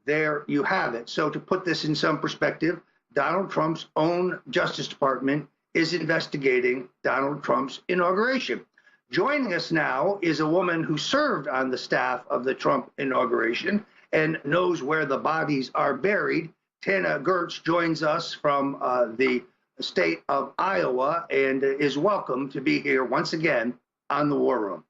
there you have it. So to put this in some perspective, Donald Trump's own Justice Department is investigating Donald Trump's inauguration. Joining us now is a woman who served on the staff of the Trump inauguration and knows where the bodies are buried. Tana Goertz joins us from the state of Iowa and is welcome to be here once again on the War Room.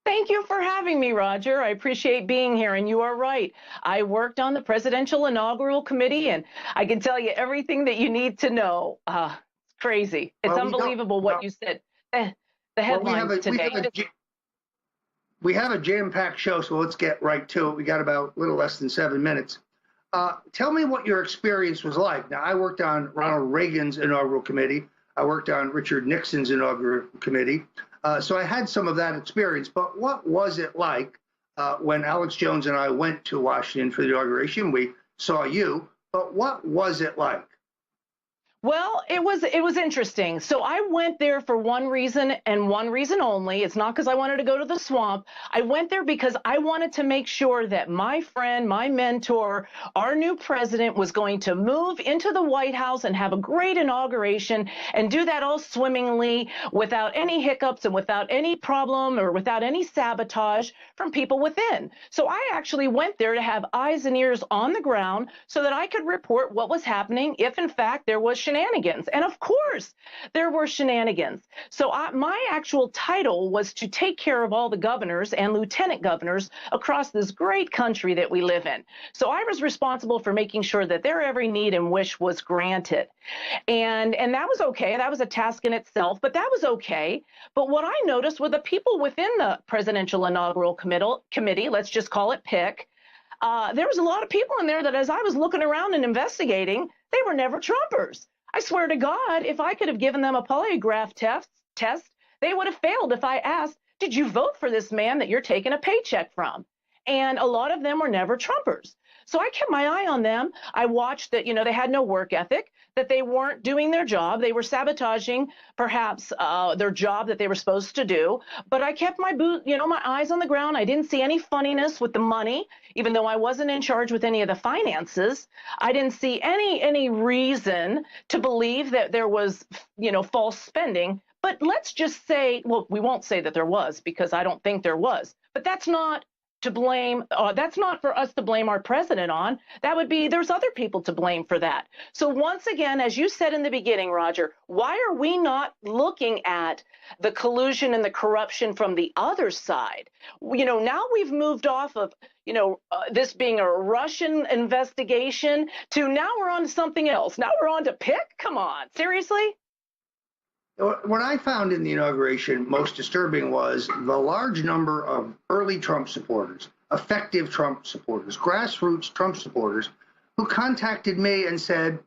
Thank you for having me, Roger. I appreciate being here, and you are right. I worked on the Presidential Inaugural Committee, and I can tell you everything that you need to know. It's crazy. It's unbelievable what you said. The headlines today. We have a jam-packed show, so let's get right to it. We got about a little less than 7 minutes. Tell me what your experience was like. Now, I worked on Ronald Reagan's inaugural committee. I worked on Richard Nixon's inaugural committee. So I had some of that experience, but what was it like when Alex Jones and I went to Washington for the inauguration? We saw you, but what was it like? Well, it was interesting. So I went there for one reason and one reason only. It's not because I wanted to go to the swamp. I went there because I wanted to make sure that my friend, my mentor, our new president was going to move into the White House and have a great inauguration and do that all swimmingly without any hiccups and without any problem or without any sabotage from people within. So I actually went there to have eyes and ears on the ground so that I could report what was happening if, in fact, there was shenanigans. And of course, there were shenanigans. So my actual title was to take care of all the governors and lieutenant governors across this great country that we live in. So I was responsible for making sure that their every need and wish was granted. And that was okay. That was a task in itself, but that was okay. But what I noticed were the people within the Presidential Inaugural Committee, let's just call it PIC, there was a lot of people in there that as I was looking around and investigating, they were never Trumpers. I swear to God, if I could have given them a polygraph test, they would have failed if I asked, did you vote for this man that you're taking a paycheck from? And a lot of them were never Trumpers. So I kept my eye on them. I watched that, they had no work ethic, that they weren't doing their job. They were sabotaging perhaps their job that they were supposed to do. But I kept my my eyes on the ground. I didn't see any funniness with the money, even though I wasn't in charge with any of the finances. I didn't see any reason to believe that there was, false spending. But let's just say, well, we won't say that there was because I don't think there was. But that's not to blame. That's not for us to blame our president on. That would be, there's other people to blame for that. So once again, as you said in the beginning, Roger, why are we not looking at the collusion and the corruption from the other side? Now we've moved off of, this being a Russian investigation to now we're on to something else. Now we're on to PIC? Come on, seriously? What I found in the inauguration most disturbing was the large number of early Trump supporters, effective Trump supporters, grassroots Trump supporters, who contacted me and said,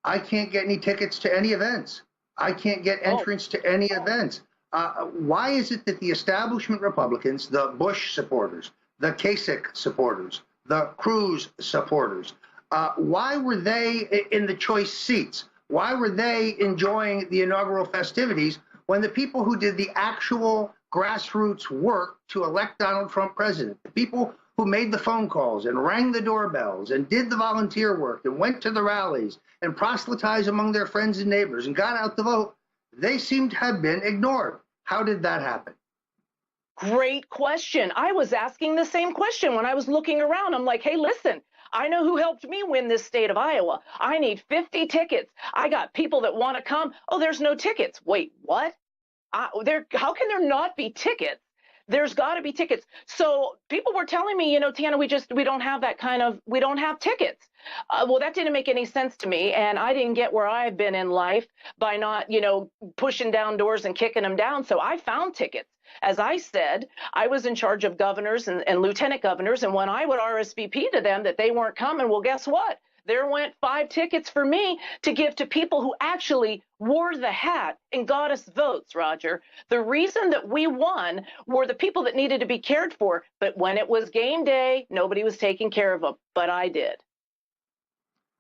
I can't get any tickets to any events. I can't get entrance to any events. Why is it that the establishment Republicans, the Bush supporters, the Kasich supporters, the Cruz supporters, why were they in the choice seats? Why were they enjoying the inaugural festivities when the people who did the actual grassroots work to elect Donald Trump president, the people who made the phone calls and rang the doorbells and did the volunteer work and went to the rallies and proselytized among their friends and neighbors and got out the vote, they seem to have been ignored. How did that happen? Great question. I was asking the same question when I was looking around. I'm like, hey, listen, I know who helped me win this state of Iowa. I need 50 tickets. I got people that want to come. Oh, there's no tickets. Wait, what? How can there not be tickets? There's got to be tickets. So people were telling me, Tana, we don't have we don't have tickets. Well, that didn't make any sense to me. And I didn't get where I've been in life by not, pushing down doors and kicking them down. So I found tickets. As I said, I was in charge of governors and lieutenant governors. And when I would RSVP to them that they weren't coming, well, guess what? There went 5 tickets for me to give to people who actually wore the hat and got us votes, Roger. The reason that we won were the people that needed to be cared for. But when it was game day, nobody was taking care of them. But I did.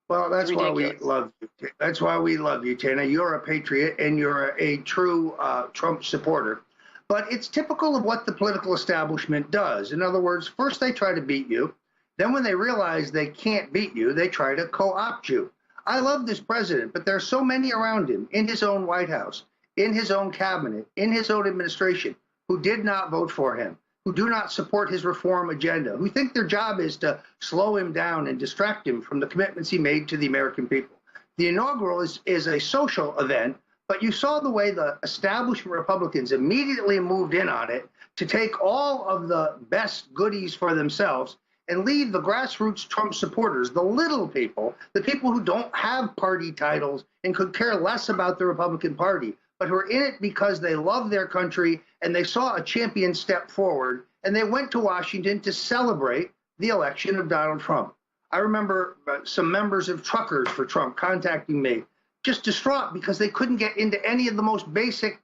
Well, that's why we love you. That's why we love you, Tana. You're a patriot and you're a true Trump supporter. But it's typical of what the political establishment does. In other words, first they try to beat you. Then when they realize they can't beat you, they try to co-opt you. I love this president, but there are so many around him in his own White House, in his own cabinet, in his own administration, who did not vote for him, who do not support his reform agenda, who think their job is to slow him down and distract him from the commitments he made to the American people. The inaugural is a social event, but you saw the way the establishment Republicans immediately moved in on it to take all of the best goodies for themselves and leave the grassroots Trump supporters, the little people, the people who don't have party titles and could care less about the Republican Party, but who are in it because they love their country and they saw a champion step forward, and they went to Washington to celebrate the election of Donald Trump. I remember some members of Truckers for Trump contacting me, just distraught because they couldn't get into any of the most basic,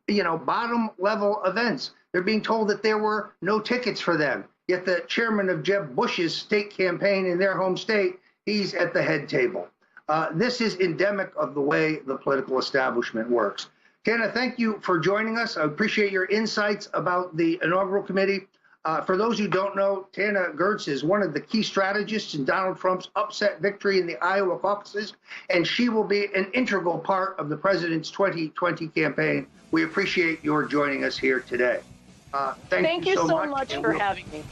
bottom level events. They're being told that there were no tickets for them. Yet the chairman of Jeb Bush's state campaign in their home state, he's at the head table. This is endemic of the way the political establishment works. Tana, thank you for joining us. I appreciate your insights about the inaugural committee. For those who don't know, Tana Goertz is one of the key strategists in Donald Trump's upset victory in the Iowa caucuses, and she will be an integral part of the president's 2020 campaign. We appreciate your joining us here today. Thank you so much for having me.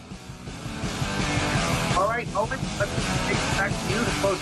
All right, Owen, let's take it back to you to close.